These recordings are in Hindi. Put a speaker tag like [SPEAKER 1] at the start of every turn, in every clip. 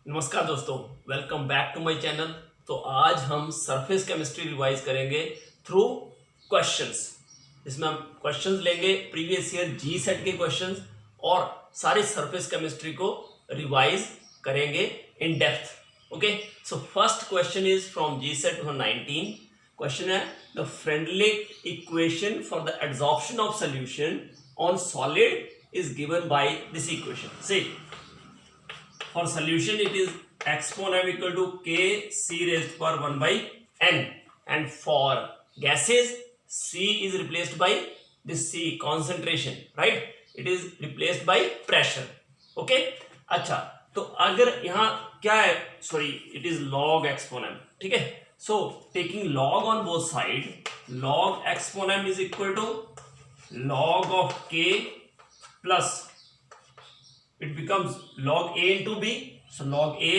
[SPEAKER 1] नमस्कार दोस्तों, welcome back to my channel. तो आज हम सरफेस केमिस्ट्री रिवाइज करेंगे थ्रू क्वेश्चंस। इसमें हम क्वेश्चंस लेंगे प्रीवियस ईयर जी सेट के क्वेश्चंस और सारे सरफेस केमिस्ट्री को रिवाइज करेंगे in depth. Okay, so first question is from JEE set 2019। Question है the Freundlich equation for the adsorption of solution on solid is given by this equation. See, for solution it is exponent equal to k c raised to power 1 by n, and for gases c is replaced by this c concentration, right? It is replaced by pressure. okay, अच्छा, तो अगर यहाँ क्या है, sorry it is log exponent, ठीक है। so taking log on both side, log exponent is equal to log of k plus it becomes log a into b, so log a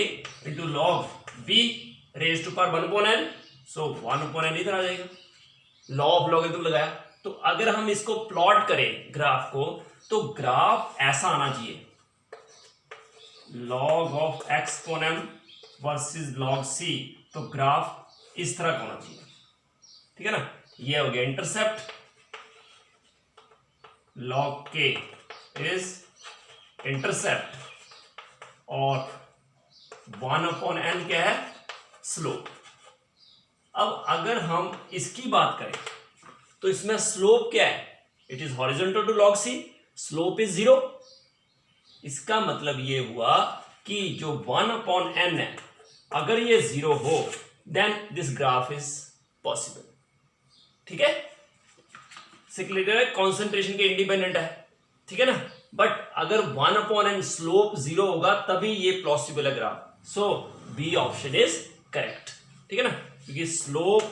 [SPEAKER 1] into log b raised to power 1 upon n, so 1 upon n इधर आ जाएगा। लॉ ऑफ लॉगरिथम लगाया, तो अगर हम इसको प्लॉट करें ग्राफ को, तो ग्राफ ऐसा आना चाहिए, log of exponent versus log c, तो ग्राफ इस तरह का होना चाहिए, ठीक है ना। ये हो गया intercept, log k is intercept और 1 अपॉन n क्या है, स्लोप। अब अगर हम इसकी बात करें तो इसमें स्लोप क्या है, it is horizontal to log c, slope is 0। इसका मतलब ये हुआ कि जो 1 अपॉन n है, अगर ये 0 हो then this graph is possible, ठीक है। कॉन्सेंट्रेशन के इंडिपेंडेंट है, ठीक है ना। बट अगर 1 अपॉन एन स्लोप 0 होगा तभी ये पॉसिबल है graph. So B option is correct, ठीक है ना, क्योंकि slope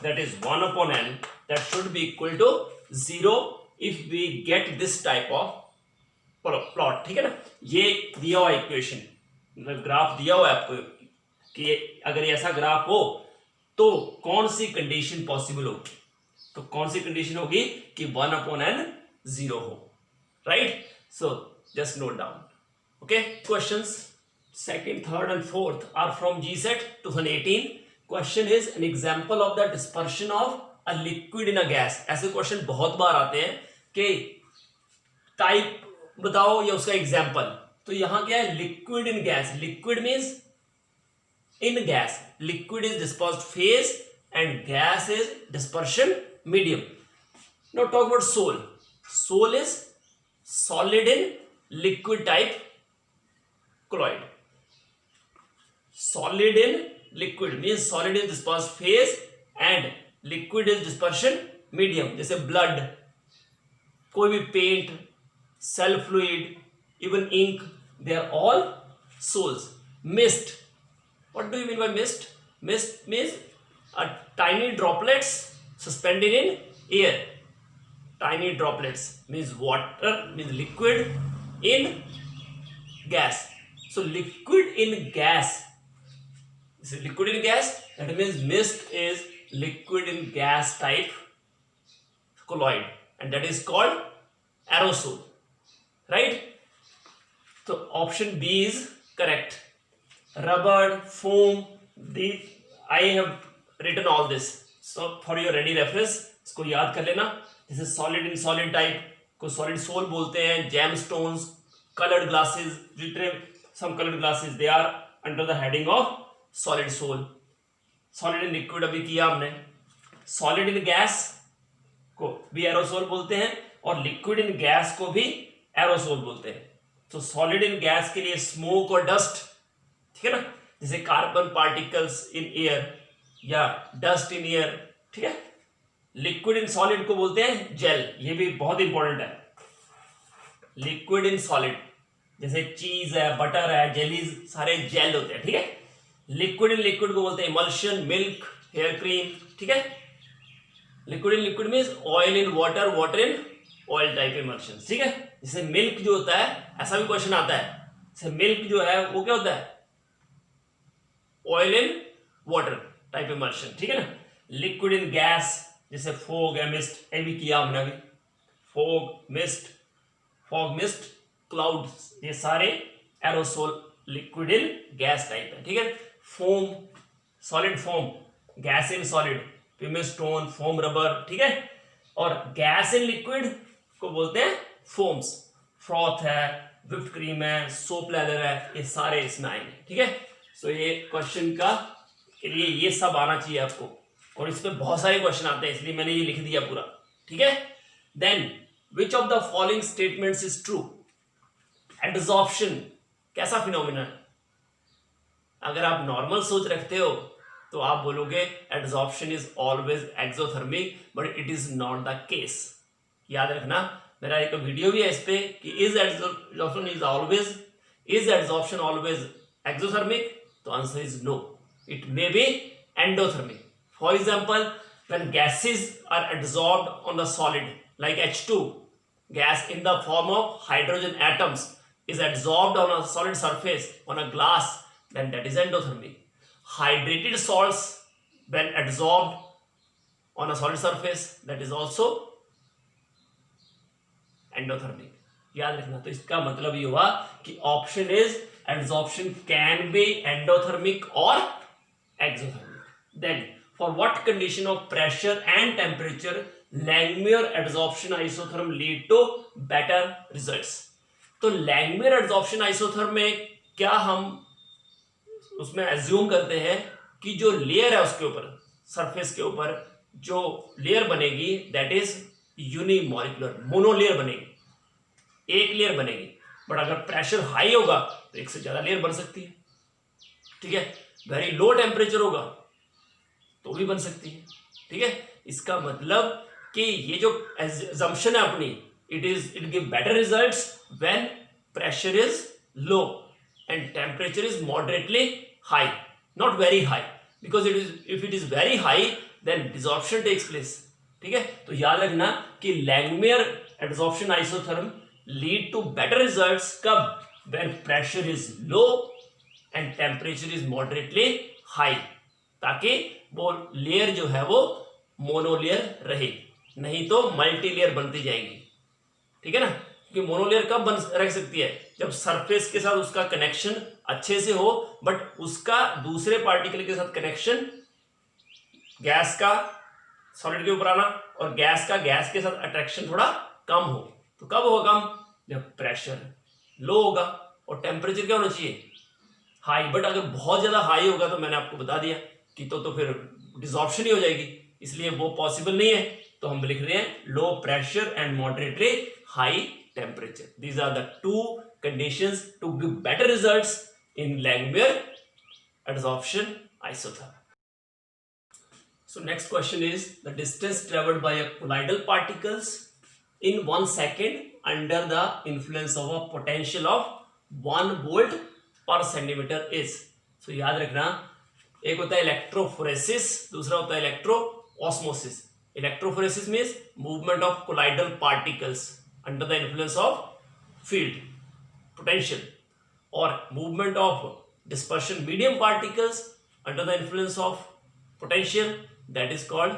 [SPEAKER 1] that is 1 upon N that should be equal to 0 if we get this type of plot, ठीक है ना। ये दिया हुआ इक्वेशन, मतलब ग्राफ दिया हुआ है आपको कि अगर ऐसा ग्राफ हो तो कौन सी कंडीशन पॉसिबल होगी, तो कौन सी कंडीशन होगी कि 1 अपॉन एन 0 हो, right? So just note down. Okay, questions second, third and fourth are from GSET 2018. Question is an example of the dispersion of a liquid in a gas. ऐसे क्वेश्चन बहुत बार आते हैं कि टाइप बताओ या उसका एग्जाम्पल। तो यहां क्या है, liquid in gas. Liquid means in gas, liquid is dispersed phase and gas is dispersion medium. Now talk about sol. Sol is solid in liquid type colloid. Solid in liquid means solid is dispersed phase and liquid is dispersion medium. जैसे blood, कोई भी paint, cell fluid, even ink, they are all sols. Mist, what do you mean by mist? Mist means a tiny droplets suspended in air. Tiny droplets means water, means liquid in gas. So liquid in gas, this is liquid in gas, that means mist is liquid in gas type colloid, and that is called aerosol, right? So option B is correct. Rubber, foam, I have written all this, so for your ready reference इसको याद कर लेना। जैसे सॉलिड इन सॉलिड टाइप को सॉलिड सोल बोलते हैं। Gemstones, coloured glasses, some coloured glasses, they are under the heading of solid sol. Solid in liquid अभी किया हमने। सॉलिड इन गैस को भी एरोसोल बोलते हैं और लिक्विड इन गैस को भी एरोसोल बोलते हैं। तो सॉलिड इन गैस के लिए स्मोक और डस्ट, ठीक है ना, जैसे कार्बन पार्टिकल्स इन एयर या डस्ट इन एयर, ठीक है। लिक्विड इन सॉलिड को बोलते हैं जेल, ये भी बहुत इंपॉर्टेंट है। लिक्विड इन सॉलिड जैसे चीज है, बटर है, जेलीज, सारे जेल होते हैं, ठीक है। लिक्विड इन लिक्विड को बोलते हैं इमल्शन, मिल्क, हेयर क्रीम, ठीक है। Liquid in liquid means oil in water, water in oil type emulsion, ठीक है। जैसे मिल्क जो होता है, ऐसा भी क्वेश्चन आता है, जैसे मिल्क जो है वो क्या होता है, oil in water type emulsion, ठीक है ना। लिक्विड इन गैस जैसे फोग है, मिस्ट, ये भी किया हमने अभी। Fog, mist, fog, mist, clouds, ये सारे aerosol liquid in gas type है, ठीक है। Foam, solid foam, gas in solid, pumice stone, foam rubber, ठीक है। और गैस इन लिक्विड को बोलते हैं फोम्स। फ्रॉथ है, व्हिप्ड क्रीम है, सोप लेदर है, ये सारे इसमें आएंगे, ठीक है। सो ये क्वेश्चन का के लिए ये सब आना चाहिए आपको, और इस पे बहुत सारे क्वेश्चन आते हैं, इसलिए मैंने ये लिख दिया पूरा, ठीक है। Then which of the following statements is true? Adsorption कैसा फिनोमिना है? अगर आप नॉर्मल सोच रखते हो तो आप बोलोगे adsorption is always exothermic, but it is not the case. याद रखना, मेरा एक वीडियो भी है इस पे कि इज एडजॉर्प्शन ऑलवेज एक्सोथर्मिक? तो answer is no, it may be endothermic. For example, when gases are adsorbed on the solid like H2, gas in the form of hydrogen atoms is adsorbed on a solid surface on a glass, then that is endothermic. Hydrated salts when adsorbed on a solid surface, that is also endothermic. याद रखना, तो इसका मतलब ये हुआ कि option is adsorption can be endothermic और exothermic. Then for what condition of pressure and temperature Langmuir adsorption isotherm lead to better results? तो लैंगमुयर एडजॉर्प्शन आइसोथर्म में क्या हम उसमें एज्यूम करते हैं कि जो लेयर है उसके ऊपर, सरफेस के ऊपर जो लेयर बनेगी दैट इज यूनिमॉलिक्यूलर, मोनोलेयर बनेगी, एक लेयर बनेगी। बट अगर प्रेशर हाई होगा तो एक से ज्यादा लेयर बन सकती है, ठीक है। वेरी लो टेम्परेचर होगा तो भी बन सकती है, ठीक है। इसका मतलब कि ये जो assumption है अपनी, it give better results when pressure is low and temperature is moderately high, not very high, because if it is very high then desorption takes place, ठीक है। तो याद रखना कि Langmuir adsorption isotherm lead to better results कब? when pressure is low and temperature is moderately high, ताकि वो लेयर जो है वो मोनोलेयर रहे, नहीं तो मल्टी लेयर बनती जाएगी, ठीक है ना। क्योंकि मोनोलेयर कब बन रह सकती है? जब सरफेस के साथ उसका कनेक्शन अच्छे से हो, बट उसका दूसरे पार्टिकल के साथ कनेक्शन, गैस का सॉलिड के ऊपर आना और गैस का गैस के साथ अट्रैक्शन थोड़ा कम हो। तो कब होगा कम? जब प्रेशर लो होगा और टेम्परेचर क्या होना चाहिए? हाई। बट अगर बहुत ज्यादा हाई होगा तो मैंने आपको बता दिया कि तो फिर डिसॉर्प्शन ही हो जाएगी, इसलिए वो पॉसिबल नहीं है। तो हम लिख रहे हैं low pressure and moderately high temperature. These are the two conditions to give better results in Langmuir adsorption isotherm. So next question is the distance traveled by a colloidal particles in 1 second under the influence of a potential of 1 volt per centimeter is. So याद रखना, एक होता है इलेक्ट्रोफोरेसिस, दूसरा होता है electroosmosis. Electrophoresis means movement of colloidal particles under the influence of field potential, और movement of dispersion medium particles under the influence of potential, that is called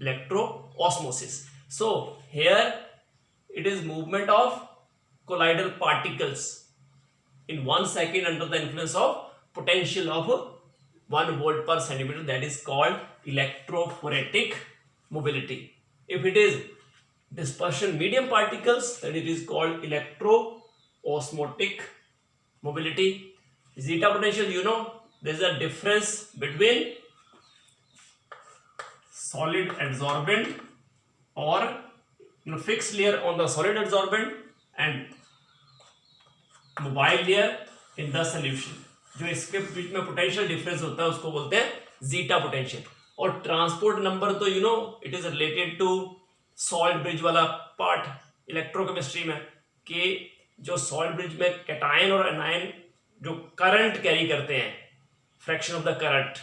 [SPEAKER 1] electroosmosis. So here it is movement of colloidal particles in 1 second under the influence of potential of 1 volt per centimeter, that is called electrophoretic mobility. If it is dispersion medium particles, then it is called electroosmotic mobility. Zeta potential, you know, there is a difference between solid adsorbent or fixed layer on the solid adsorbent and mobile layer in the solution. जो इसके बीच में पोटेंशियल डिफरेंस होता है उसको बोलते हैं जीटा पोटेंशियल। और ट्रांसपोर्ट नंबर तो you know it is related to salt bridge वाला पार्ट इलेक्ट्रोकेमिस्ट्री में, कि जो सॉल्ट ब्रिज में कैटायन और एनायन जो करंट कैरी करते हैं, fraction of the current,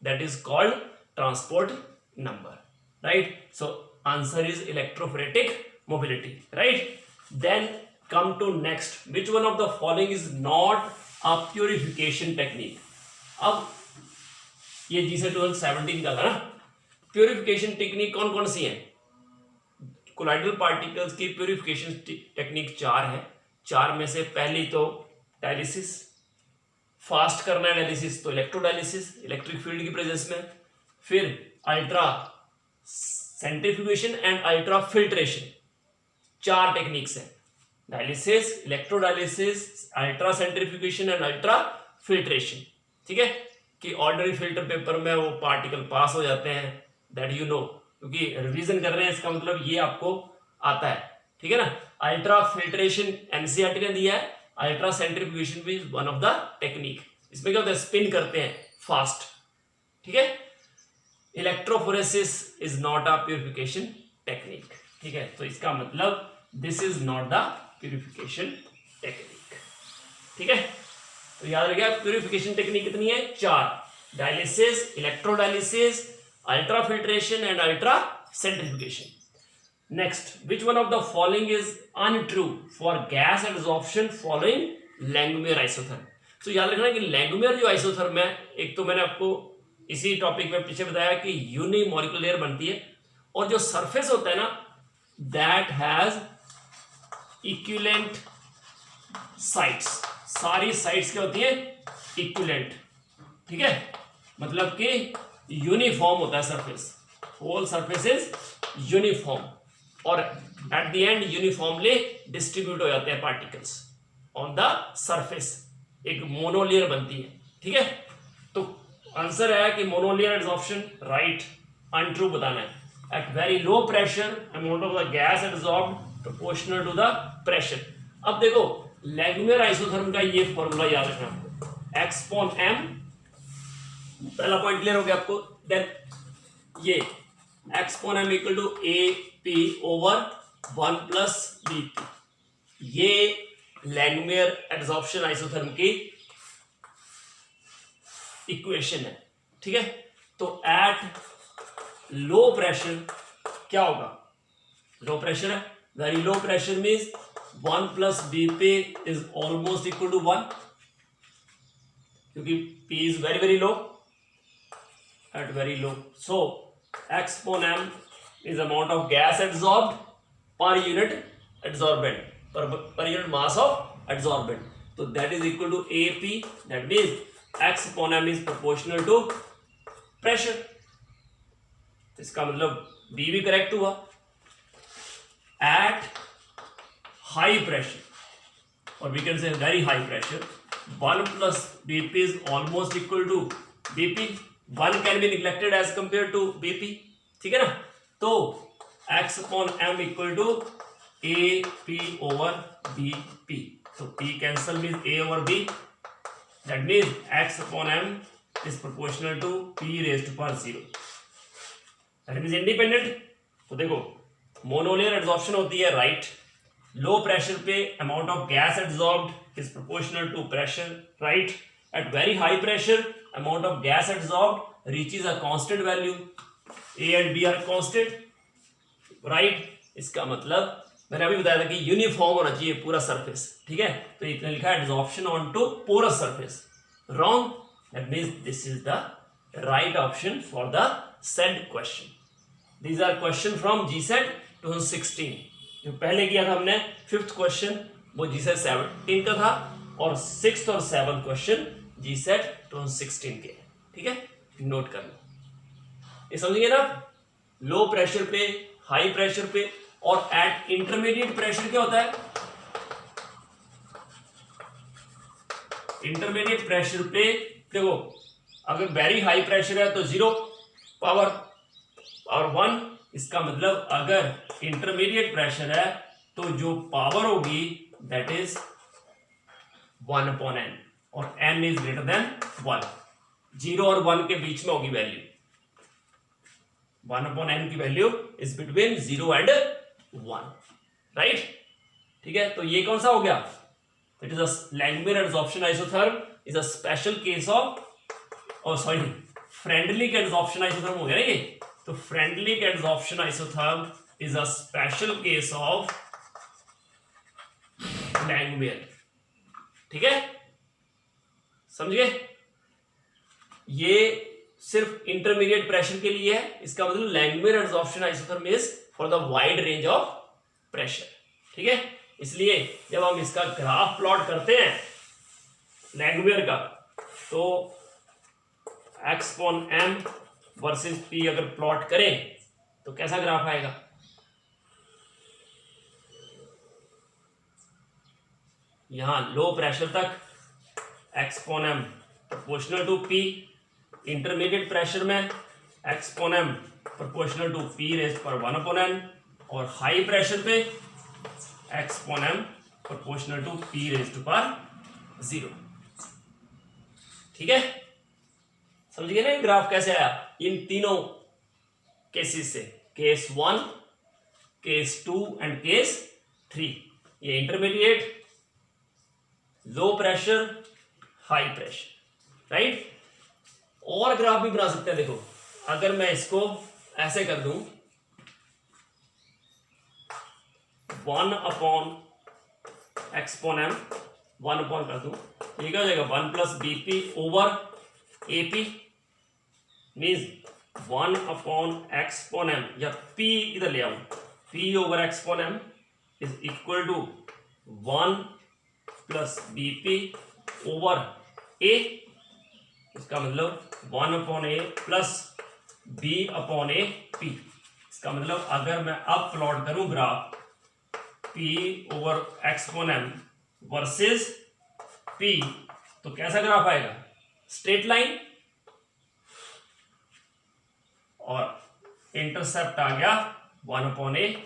[SPEAKER 1] that is called transport number, right. So answer is electrophoretic mobility, right. Then come to next, which one of the following is not a purification technique. अब ये G.S. 2017 का था ना, प्यूरिफिकेशन टेक्निक कौन कौन सी है? कोलाइडल पार्टिकल्स की प्यूरिफिकेशन टेक्निक 4 है। 4 में से पहली तो डायलिसिस, फास्ट करना है एनालिसिस तो इलेक्ट्रोडायलिसिस, इलेक्ट्रिक फील्ड की प्रेजेंस में। फिर ultra centrifugation and ultra filtration, 4 techniques हैं, dialysis, electrodialysis, ultra centrifugation and ultra filtration. ठीक है, कि ऑर्डिनरी फिल्टर पेपर में वो पार्टिकल पास हो जाते हैं, दैट यू नो, क्योंकि रिवीजन कर रहे हैं इसका मतलब ये आपको आता है। ठीक है ना। अल्ट्रा फिल्ट्रेशन एनसीईआरटी ने दिया है, अल्ट्रा सेंट्रीफ्यूगेशन भी वन ऑफ द टेक्निक। इसमें क्या होता है, स्पिन करते हैं फास्ट। ठीक है। Electrophoresis is not a purification technique. ठीक है, तो इसका मतलब this is not the purification technique. ठीक है, तो याद रखिए प्यूरिफिकेशन टेक्निक कितनी है, 4, dialysis, electrodialysis, ultra filtration and ultra centrifugation. Next, which one of the following is untrue for gas absorption following Langmuir isotherm. तो याद रखना कि लैंगमुयर जो आइसोथर्म है, एक तो मैंने आपको इसी टॉपिक में पीछे बताया कि यूनिमॉलिक्यूलर बनती है, और जो सरफेस होता है ना, दैट हैज इक्विवेलेंट साइड्स। सारी साइड्स क्या होती है, इक्विवेलेंट। ठीक है, मतलब कि यूनिफॉर्म होता है surface, whole surface is uniform, और at the end uniformly distribute हो जाते हैं पार्टिकल्स ऑन द सरफेस, एक मोनोलेयर बनती है। ठीक है, तो आंसर है कि मोनोलेयर एब्जॉर्प्शन राइट, अनट्रू बताना है। At very low pressure amount of the gas absorbed proportional to the pressure. अब देखो लैंगमुयर आइसोथर्म का ये फॉर्मूला याद रखना आपको, एक्स अपॉन एम, पहला पॉइंट क्लियर हो गया आपको। देन ये x upon m equal to a p over 1 plus b p, ये लैंगमुयर एब्जॉर्प्शन आइसोथर्म की इक्वेशन है। ठीक है, तो एट लो प्रेशर क्या होगा, लो प्रेशर है, very low pressure means 1 plus b p is almost equal to 1, क्योंकि P is very very low, at very low. So x upon m is amount of gas adsorbed per unit adsorbent, per unit mass of adsorbent. So that is equal to AP. That means x upon m is proportional to pressure. इसका मतलब B भी करेक्ट हुआ। At high pressure, or we can say very high pressure, 1 plus BP is almost equal to BP. 1 can be neglected as compared to BP. ठीक है ना, तो x upon m equal to AP over BP, so P cancel means A over B, that means x upon m is proportional to P raised to power 0, that means independent। तो देखो मोनोलेयर एब्जॉर्प्शन होती है राइट, लो प्रेशर पे amount of gas absorbed is proportional to pressure right, at very high pressure amount of gas absorbed reaches a constant value, A and B are constant, right। इसका मतलब मैंने अभी बताया था कि यूनिफॉर्म होना चाहिए पूरा सरफेस। ठीक है, तो ये लिखा है absorption on to porous surface, wrong, that means this is the right option for the said question. These are question from GSET 2016, जो पहले किया था हमने 5th क्वेश्चन वो जीसेट 17 का था, और 6th और 7th क्वेश्चन जीसेट 2016 के। ठीक है, नोट कर लो, ये समझिए ना। लो प्रेशर पे, हाई प्रेशर पे, और एट इंटरमीडिएट प्रेशर क्या होता है, इंटरमीडिएट प्रेशर पे देखो अगर वेरी हाई प्रेशर है तो 0 पावर 1, इसका मतलब अगर इंटरमीडिएट प्रेशर है तो जो पावर होगी दैट इज 1 अपॉन n, और n इज ग्रेटर देन 1, 0 और 1 के बीच में होगी वैल्यू, 1 अपॉन n की value is between 0 and 1, right. ठीक है, तो ये कौन सा हो गया, it is a Langmuir absorption isotherm is a special case of, और सॉरी फ्रेंडलिक एब्जॉर्प्शन आइसोथर्म हो गया ना ये, तो Freundlich absorption isotherm is a special case of लैंगमुयर। ठीक है, समझ गए, ये सिर्फ इंटरमीडिएट प्रेशर के लिए है, इसका मतलब Langmuir absorption isotherm is for the wide range of pressure. ठीक है, इसलिए जब हम इसका ग्राफ प्लॉट करते हैं लैंगमुयर का, तो x upon m versus p अगर प्लॉट करें तो कैसा ग्राफ आएगा? यहां लो प्रेशर तक x upon m proportional to p, intermediate pressure में x upon m proportional to p raised power 1 upon n, और हाई प्रेशर पे x upon m proportional to p raised power 0। ठीक है, समझ गए ना ग्राफ कैसे आया इन तीनों केसेस से, केस 1, केस 2 एंड केस 3। ये intermediate, low pressure, high pressure, right. और ग्राफ भी बना सकते हैं। देखो अगर मैं इसको ऐसे कर दूं 1 upon x upon m, 1 upon कर दूं, ये क्या हो जाएगा 1 plus bp over ap, means 1 upon x upon m, या p इधर ले आऊं, p over x upon m is equal to 1 plus bp over a। इसका मतलब 1 upon a plus b upon a p। इसका मतलब अगर मैं अब प्लॉट करूं graph p over x upon m versus p, तो कैसा ग्राफ आएगा? स्ट्रेट लाइन, और इंटरसेप्ट आ गया 1 अपॉन a,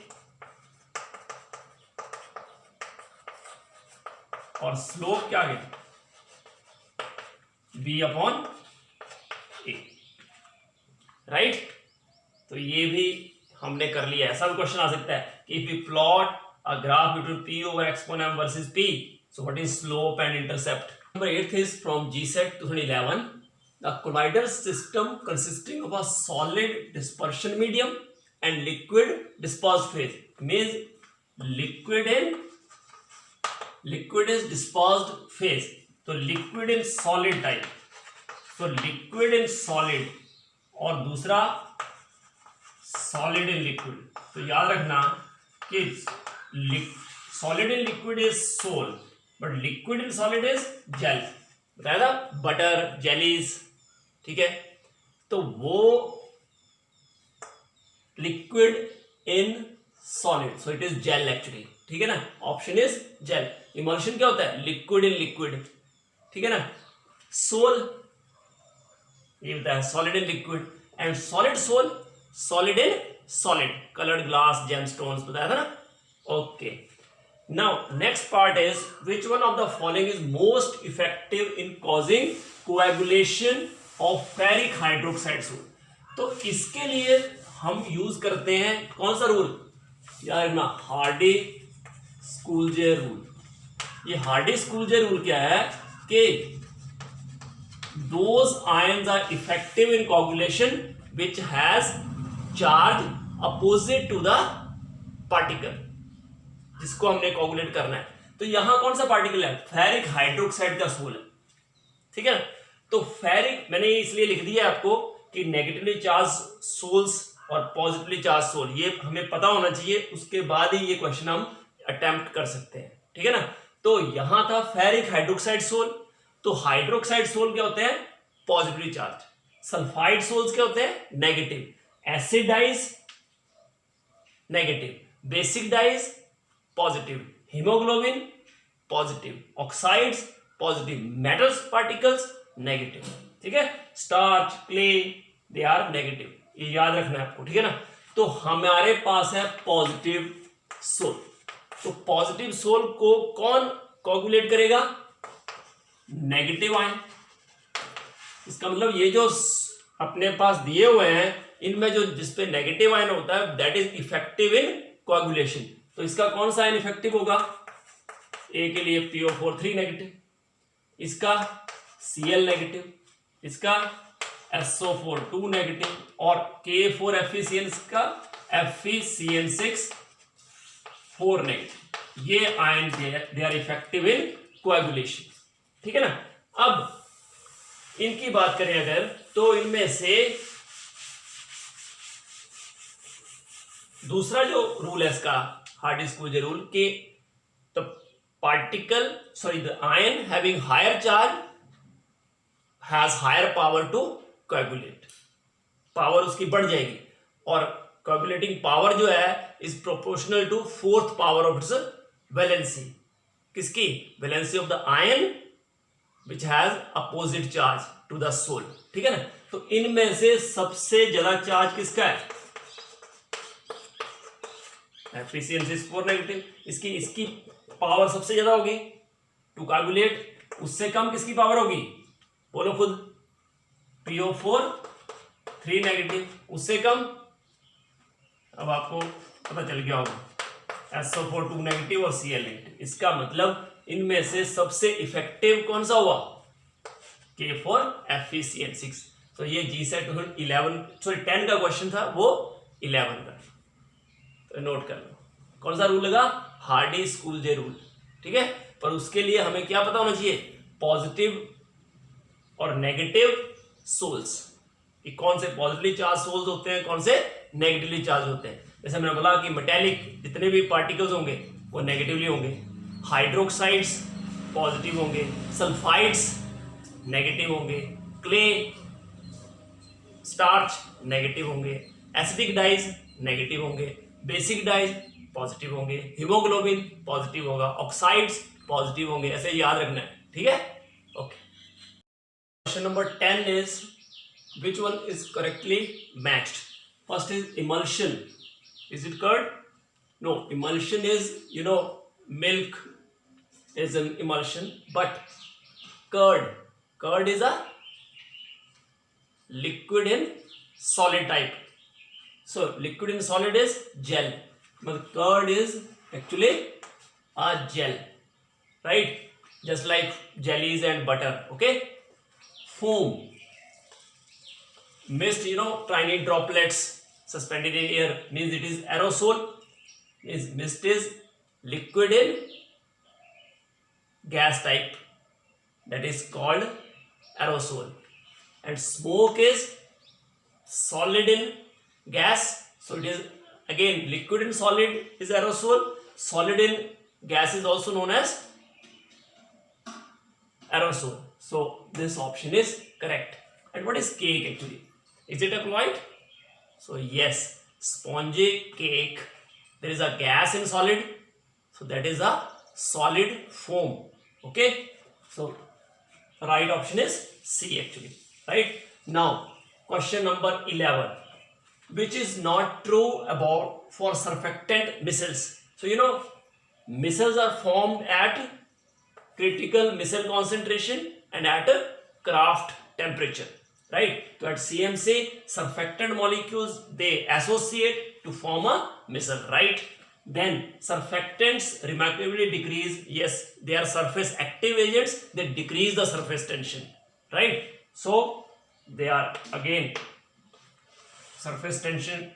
[SPEAKER 1] और स्लोप क्या आ गया? b upon a, right. तो ये भी हमने कर लिया। ऐसा भी क्वेश्चन आ सकता है कि if we plot a graph between p over x upon m versus p, so what is slope and intercept? Number 8 is from GSET 2011. The collider system consisting of a solid dispersion medium and liquid dispersed phase, means liquid is dispersed phase, तो liquid in solid type, so liquid in solid, और दूसरा solid in liquid। तो याद रखना कि solid in liquid is sol, but liquid in solid is gel। बताया था बटर, जेलीज, ठीक है। तो वो liquid in solid, so it is gel actually, ठीक है ना। Option is jail. इमल्शन क्या होता है? लिक्विड इन लिक्विड, ठीक है ना। सोल ये होता है solid in liquid, and solid sol solid in solid, coloured glass, gemstones, बताया था ना। Okay, now next part is which one of the following is most effective in causing coagulation of ferric hydroxide salt? तो इसके लिए हम यूज करते हैं कौन सा रूल? यार ना, हार्डी स्कूलजे रूल। ये हार्डी स्कूलजे रूल क्या है कि those ions are effective in coagulation which has charge opposite to the particle जिसको हमने कोगुलेट करना है। तो यहां कौन सा पार्टिकल है? फेरिक हाइड्रोक्साइड का सोल है, ठीक है। तो फेरिक मैंने इसलिए लिख दिया आपको कि नेगेटिवली चार्ज सोल्स और पॉजिटिवली चार्ज सोल, ये हमें पता होना चाहिए, उसके बाद ही ये क्वेश्चन हम अटेम्प्ट कर सकते हैं, ठीक है ना। तो यहां था फेरिक हाइड्रोक्साइड सोल। तो हाइड्रोक्साइड सोल क्या होते हैं? Positively charge. सल्फाइड सोल्स क्या होते हैं? Negative. Acid dyes negative, basic dyes positive, haemoglobin positive, oxides positive, metals particles negative, ठीक है। Starch, clay, they are negative, ये याद रखना है आपको, ठीक है ना। तो हमारे पास है पॉजिटिव सोल। तो पॉजिटिव सोल को कौन कोगुलेट करेगा? Negative ion. इसका मतलब ये जो अपने पास दिए हुए हैं इनमें जो जिसपे नेगेटिव आयन होता है that is effective in coagulation. तो इसका कौन सा आयन इफेक्टिव होगा? ए के लिए PO4 नेगेटिव, इसका Cl नेगेटिव, इसका SO4 नेगेटिव, और K4FeCl का FeCN6 नेगेटिव। ये ion they are effective in coagulation, ठीक है ना। अब इनकी बात करें अगर, तो इनमें से दूसरा जो रूल है इसका हार्डी-स्कूलजे रूल के the ion having higher charge has higher power to coagulate, power उसकी बढ़ जाएगी, और कोएगुलेटिंग पावर जो है is proportional to fourth power of its valency, किसकी? Valency of the ion which has opposite charge to the sol, ठीक है ना। तो इनमें से सबसे ज्यादा चार्ज किसका है? एफिशिएंसी इज 4 नेगेटिव, इसकी पावर सबसे ज्यादा होगी टू कोएगुलेट, उससे कम किसकी पावर होगी? बोलो खुद। PO4 3 नेगेटिव, उससे कम अब आपको पता चल गया होगा SO4 2 नेगेटिव और Cl नेगेटिव। इसका मतलब इनमें से सबसे इफेक्टिव कौन सा हुआ? K4 FeCl6। तो ये G-सेट 10 का क्वेश्चन था, वो 11 का, तो नोट कर लो। कौन सा रूल लगा? हार्डी स्कूल-जे रूल, ठीक है। पर उसके लिए हमें क्या पता होना चाहिए? पॉजिटिव और नेगेटिव सोल्स, कि कौन से पॉजिटिवली चार्ज सोल्स होते हैं, कौन से नेगेटिवली चार्ज होते हैं। जैसे मैंने बोला कि मेटेलिक जितने भी पार्टिकल्स होंगे वो नेगेटिवली होंगे, हाइड्रोक्साइड्स पॉजिटिव होंगे, सल्फाइड्स नेगेटिव होंगे, क्ले स्टार्च नेगेटिव होंगे, एसिडिक डाइज नेगेटिव होंगे, बेसिक डाइज पॉजिटिव होंगे, हीमोग्लोबिन पॉजिटिव होगा, ऑक्साइड्स पॉजिटिव होंगे, ऐसे याद रखना है, ठीक है। Okay, question number 10 is which one is correctly matched? First is emulsion. Is it curd? No, emulsion is, milk is an emulsion, but curd is a liquid in solid type. So liquid in solid is gel, but curd is actually a gel, right? Just like jellies and butter, okay? Foam, mist, tiny droplets suspended in air, means it is aerosol. Means mist is liquid in gas type, that is called aerosol, and smoke is solid in gas, so it is again liquid in solid is aerosol, solid in gas is also known as aerosol. So this option is correct. And what is cake actually? Is it a colloid? So yes, spongy cake, there is a gas in solid, so that is a solid foam, okay. So right option is C actually, right. Now question number 11, which is not true about for surfactant micelles. So micelles are formed at critical micelle concentration and at Kraft temperature, right. So at CMC, surfactant molecules, they associate to form a micelle, right. Then surfactants remarkably decrease, yes, they are surface active agents, they decrease the surface tension, right. So they are again surface tension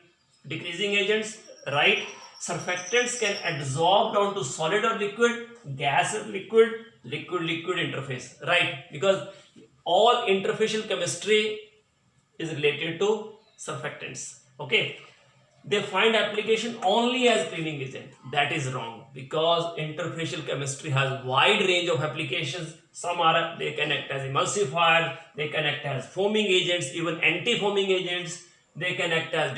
[SPEAKER 1] decreasing agents, right. Surfactants can adsorb down to solid or liquid, gas or liquid, liquid interface, right, because all interfacial chemistry is related to surfactants, okay. They find application only as cleaning agent. That is wrong, because interfacial chemistry has wide range of applications. Some are, they can act as emulsifiers, they can act as foaming agents, even anti-foaming agents, they can act as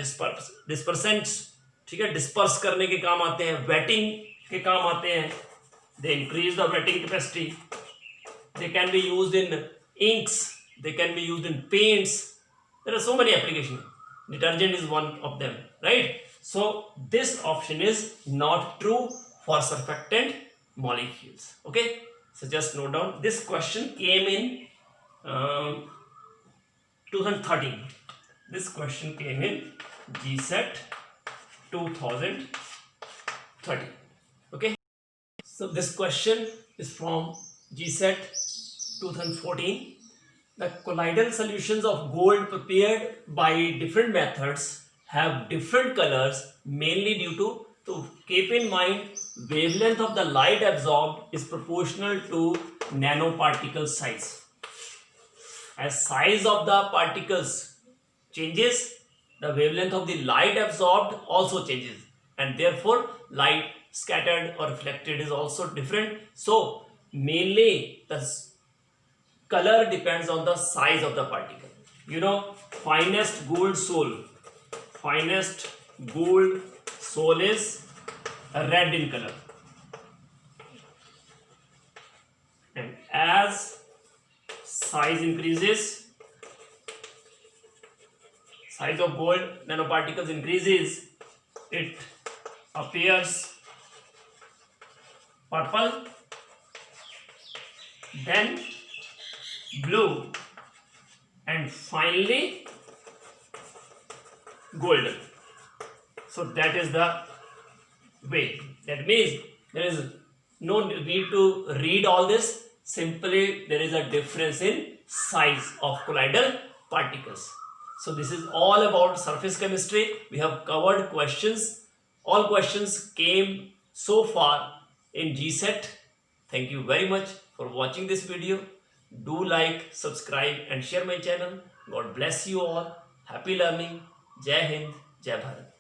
[SPEAKER 1] dispersants, ठीक है, disperse करने के काम आते हैं, wetting के काम आते हैं, they increase the wetting capacity, they can be used in inks, they can be used in paints, there are so many applications. Detergent is one of them, right. So this option is not true for surfactant molecules, okay. So just note down, this question came in 2013. This question came in GSET 2013, okay. So this question is from GSET 2014. The colloidal solutions of gold prepared by different methods have different colors, mainly due to keep in mind, wavelength of the light absorbed is proportional to nanoparticle size. As size of the particles changes, the wavelength of the light absorbed also changes, and therefore light scattered or reflected is also different. So mainly the color depends on the size of the particle. You know, finest gold soul is red in color, and as size increases, size of gold nanoparticles increases, it appears purple, then blue, and finally golden. So that is the way. That means there is no need to read all this. Simply there is a difference in size of colloidal particles. So this is all about surface chemistry. We have covered questions. All questions came so far in GSET. Thank you very much for watching this video. Do like, subscribe and share my channel. God bless you all. Happy learning. Jai Hind, Jai Bharat.